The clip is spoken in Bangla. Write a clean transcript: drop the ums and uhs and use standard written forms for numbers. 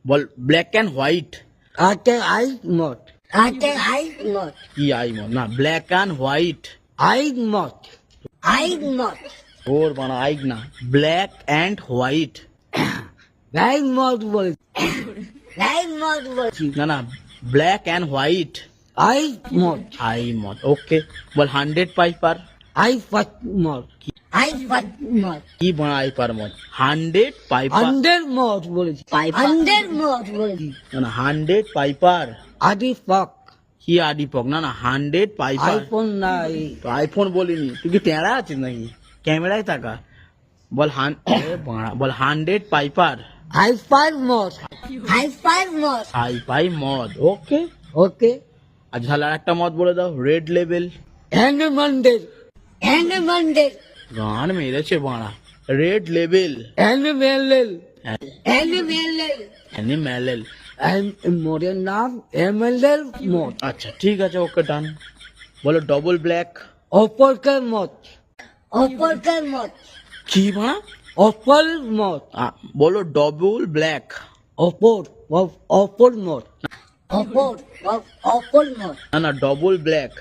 Ball black and white. আতে আই মত আতে আই মত কি আই মত না, ব্ল্যাক অ্যান্ড হোয়াইট। আই মত আই মত ওর বানা আইক না, ব্ল্যাক অ্যান্ড হোয়াইট। রাই মত বল রাই মত বলছি না না, ব্ল্যাক অ্যান্ড হোয়াইট। আই মত আই মত, ওকে। বল 100 পাইপার। আই ফাট মত আই ফাট মত কি বানা আই পার মত, 100 পাইপার। আন্ডার মত বলেছি আন্ডার মত বলেছি না না, 100 পাইপার। আদি পাক কি আডিপক, না না, 100 পাইপার। আইফোন নাই তো আইফোন বলিনি, তুই কি টেরা আছিস নাকি? ক্যামেরায় তাকা। বল বল 100 পাইপার। আই ফাইভ মত আই ফাইভ মত আই পাই মদ, ওকে। ওকে আচ্ছা তাহলে আর একটা মদ বলে দাও, রেড লেভেল। এন্ড মান্ডে গান মেরেছে বাড়া। রেড লেভেল, এন্ড মেলেল অ্যানিম্যাল। মোরের নাম এমএলএল মত আচ্ছা ঠিক আছে, ওকে ডান। বলো ডবল ব্ল্যাক। অপরকার মত কি বাড়া? অপর মত বলো ডবল ব্ল্যাক। অপর অপর মত অপর মত না না, ডবল ব্ল্যাক।